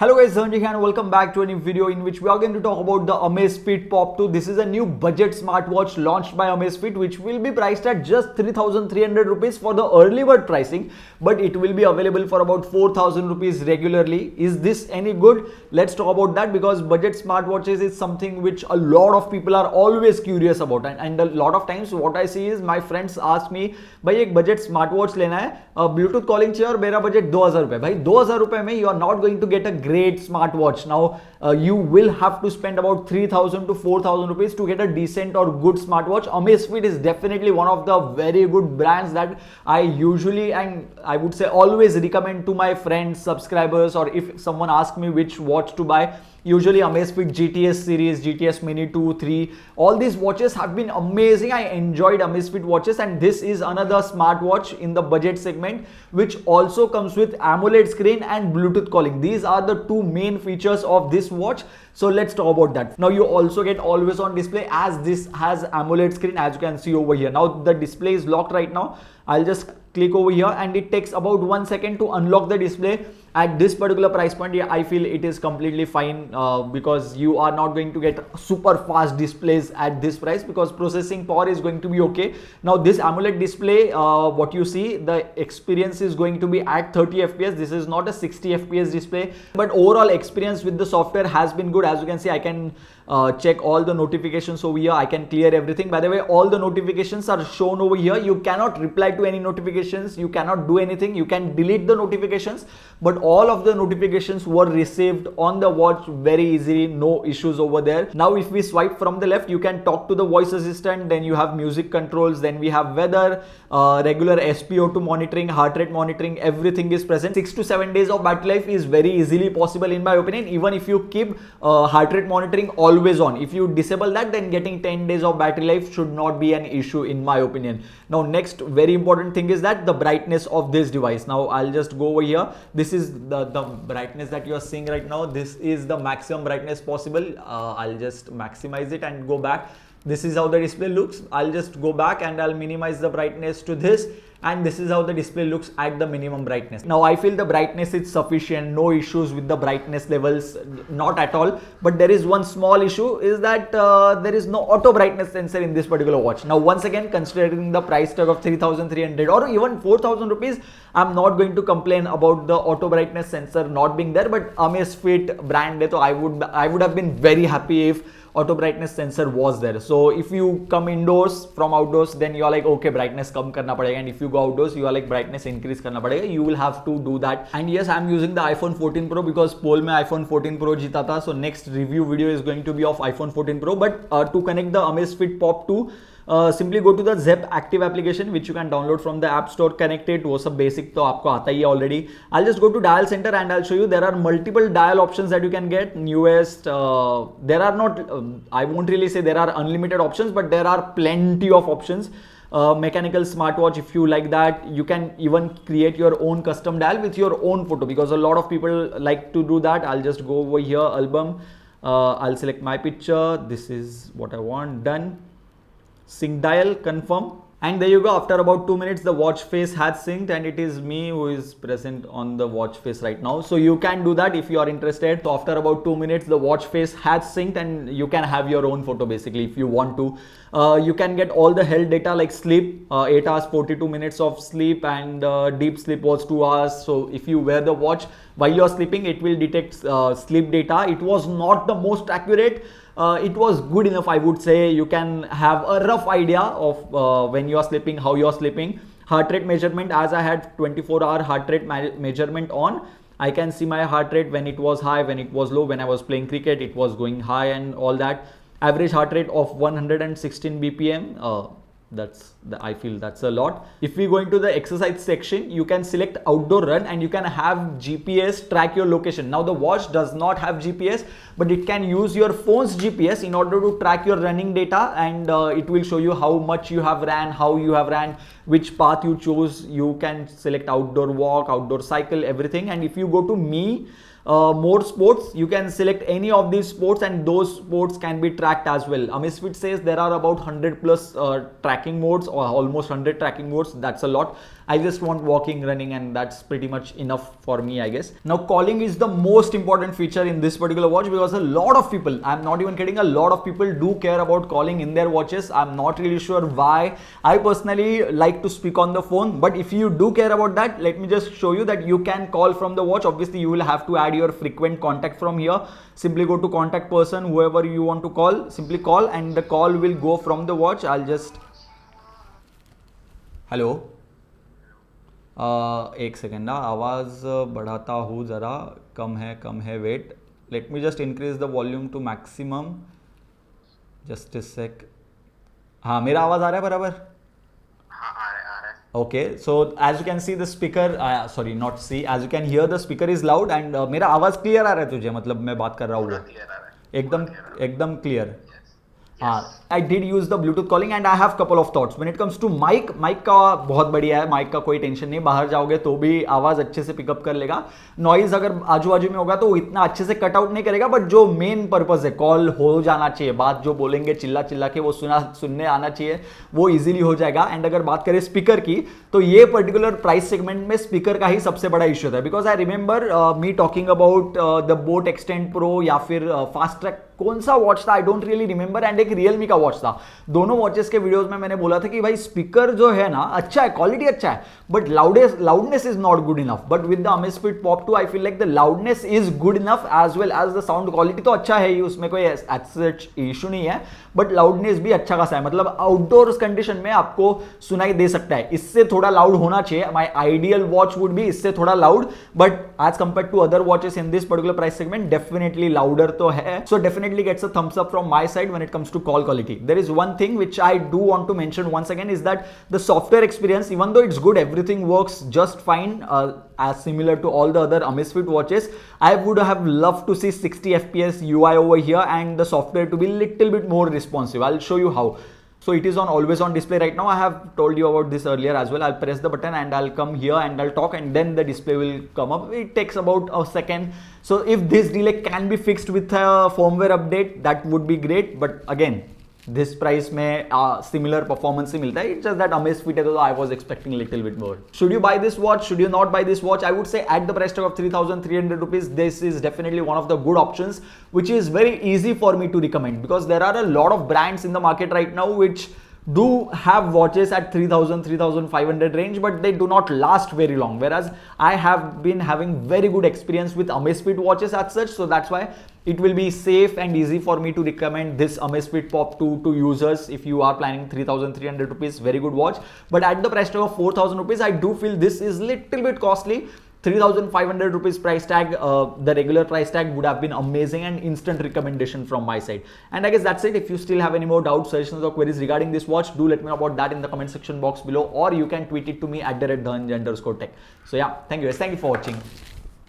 Hello guys, Dhananjay here and welcome back to a new video in which we are going to talk about the Amazfit Pop 2. This is a new budget smartwatch launched by Amazfit which will be priced at just 3,300 rupees for the early bird pricing, but it will be available for about 4,000 rupees regularly. Is this any good? Let's talk about that because budget smartwatches is something which a lot of people are always curious about, and a lot of times what I see is my friends ask me, भाई एक budget smartwatch लेना है, Bluetooth calling चाहिए और मेरा budget 2,000 रुपए. भाई 2,000 रुपए में you are not going to get a great smartwatch. Now you will have to spend about 3,000 to 4,000 rupees to get a decent or good smartwatch. Amazfit is definitely one of the very good brands that I usually and I would say always recommend to my friends, subscribers, or if someone asks me which watch to buy. Usually Amazfit GTS series, GTS Mini 2, 3, all these watches have been amazing. I enjoyed Amazfit watches, and this is another smartwatch in the budget segment which also comes with AMOLED screen and Bluetooth calling. These are the two main features of this watch. So let's talk about that. Now you also get always on display as this has AMOLED screen, as you can see over here. Now the display is locked right now. I'll just click over here and it takes about 1 second to unlock the display. At this particular price point, yeah, I feel it is completely fine because you are not going to get super fast displays at this price because processing power is going to be okay. Now this AMOLED display, what you see, the experience is going to be at 30 fps. This is not a 60 fps display, but overall experience with the software has been good. As you can see, I can check all the notifications over here. I can clear everything. By the way, all the notifications are shown over here. You cannot reply to any notifications, you cannot do anything, you can delete the notifications, but all of the notifications were received on the watch very easily, no issues over there. Now if we swipe from the left, you can talk to the voice assistant, then you have music controls, then we have weather, regular SpO2 monitoring, heart rate monitoring, everything is present. 6 to 7 days of battery life is very easily possible in my opinion, even if you keep heart rate monitoring always on. If you disable that, then getting 10 days of battery life should not be an issue in my opinion. Now next very important thing is that the brightness of this device. Now I'll just go over here. This is the brightness that you are seeing right now. This is the maximum brightness possible. I'll just maximize it and go back. This is how the display looks. I'll just go back and I'll minimize the brightness to this, and this is how the display looks at the minimum brightness. Now I feel the brightness is sufficient, no issues with the brightness levels, not at all. But there is one small issue, is that there is no auto brightness sensor in this particular watch. Now once again, considering the price tag of 3,300 or even 4,000 rupees, I'm not going to complain about the auto brightness sensor not being there. But Amazfit brand, so I would have been very happy if auto brightness sensor was there. So if you come indoors from outdoors, then you are like, okay, brightness come karna padega, and if you go outdoors, you are like, brightness increase karna padega. You will have to do that. And yes, I'm using the iPhone 14 Pro because poll mein iPhone 14 Pro jeeta tha. So next review video is going to be of iPhone 14 Pro. But to connect the Amazfit Pop 2, simply go to the Zep active application which you can download from the app store. Connect it, वो सब basic तो आपको आता ही है already. I'll just go to dial center and I'll show you there are multiple dial options that you can get. Newest, there are not, I won't really say there are unlimited options, but there are plenty of options. Mechanical smartwatch, if you like that, you can even create your own custom dial with your own photo because a lot of people like to do that. I'll just go over here, album, I'll select my picture, this is what I want, done. Sync dial, confirm, and there you go. After about 2 minutes, the watch face has synced, and it is me who is present on the watch face right now. So you can do that if you are interested. So after about 2 minutes, the watch face has synced, and you can have your own photo basically if you want to. You can get all the health data like sleep, 8 hours 42 minutes of sleep, and deep sleep was 2 hours. So if you wear the watch while you are sleeping, it will detect sleep data. It was not the most accurate. It was good enough, I would say. You can have a rough idea of when you are sleeping, how you are sleeping. Heart rate measurement, as I had 24-hour heart rate measurement on, I can see my heart rate when it was high, when it was low. When I was playing cricket, it was going high and all that. Average heart rate of 116 BPM. I feel that's a lot. If we go into the exercise section, you can select outdoor run and you can have GPS track your location. Now the watch does not have GPS, but it can use your phone's GPS in order to track your running data, and it will show you how much you have ran, how you have ran, which path you chose. You can select outdoor walk, outdoor cycle, everything. And if you go to me, more sports, you can select any of these sports and those sports can be tracked as well. Amazfit says there are about 100 plus tracking modes, or almost 100 tracking modes. That's a lot. I just want walking, running, and that's pretty much enough for me, I guess. Now calling is the most important feature in this particular watch, because a lot of people, I'm not even kidding, a lot of people do care about calling in their watches. I'm not really sure why. I personally like to speak on the phone, but if you do care about that, let me just show you that you can call from the watch. Obviously you will have to add your frequent contact from here. Simply go to contact person, whoever you want to call, simply call, and the call will go from the watch. I'll just, hello, एक second ना, आवाज़ बढ़ाता हूँ ज़रा, कम है, wait, let me just increase the volume to maximum, just a sec. हाँ, मेरा आवाज़ आ रहा है बराबर? हाँ, आ रहा है. Okay, so as you can see the speaker, sorry not see, as you can hear the speaker is loud and मेरा आवाज़ क्लियर आ रहा है तुझे, मतलब मैं बात कर रहा हूँ एकदम clear. I did use the Bluetooth calling and I have couple of thoughts. When it comes to mic का बहुत बढ़िया है, mic का कोई टेंशन नहीं, बाहर जाओगे तो भी आवाज़ अच्छे से पिकअप कर लेगा. नॉइज अगर आजू बाजू में होगा तो इतना अच्छे से कट आउट नहीं करेगा, बट जो मेन पर्पज है, कॉल हो जाना चाहिए, बात जो बोलेंगे चिल्ला चिल्ला के वो सुनने आना चाहिए, वो इजीली हो जाएगा. एंड अगर बात करें स्पीकर की, तो ये पर्टिकुलर प्राइस सेगमेंट में स्पीकर का ही सबसे बड़ा इश्यू था. Because I remember me talking about the boat extend pro या फिर फास्ट ट्रैक, कौन सा वॉच था I don't really remember, and एक रियलमी का वॉच था. दोनों वॉचेस के वीडियोस में मैंने बोला था कि भाई स्पीकर जो है ना अच्छा है, क्वालिटी अच्छा है, but loudness is not good enough. But with the Amazfit Pop 2 I feel like the loudness is good enough as well as the sound quality. तो अच्छा है ही, उसमें कोई सच इशू नहीं है, बट लाउडनेस भी अच्छा खासा है. मतलब आउटडोर कंडीशन में आपको सुनाई दे सकता है. इससे थोड़ा लाउड होना चाहिए. My ideal watch would be इससे थोड़ा loud, but as compare to other watches in this particular price segment definitely louder तो है. So definitely gets a thumbs up from my side when it comes to call quality. There is one thing which I do want to mention once again, is that the software experience, even though it's good, everything works just fine, as similar to all the other Amazfit watches, I would have loved to see 60 fps UI over here and the software to be little bit more responsive. I'll show you how. So it is on always on display right now. I have told you about this earlier as well. I'll press the button and I'll come here and I'll talk, and then the display will come up. It takes about a second. So if this delay can be fixed with a firmware update, that would be great. But again, this price में similar performance ही मिलता है. It's just that Amazfit है तो I was expecting a little bit more. Should you buy this watch? Should you not buy this watch? I would say at the price tag of 3,300 rupees, this is definitely one of the good options, which is very easy for me to recommend, because there are a lot of brands in the market right now which do have watches at 3,000 3,500 range, but they do not last very long, whereas I have been having very good experience with Amazfit watches as such. So that's why it will be safe and easy for me to recommend this Amazfit Pop 2 to users if you are planning 3,300 rupees. Very good watch, but at the price tag of 4,000 rupees, I do feel this is little bit costly. 3,500 rupees price tag, the regular price tag would have been amazing and instant recommendation from my side. And I guess that's it. If you still have any more doubts, suggestions or queries regarding this watch, do let me know about that in the comment section box below, or you can tweet it to me at @Dhananjay_tech. So yeah, thank you guys. Thank you for watching.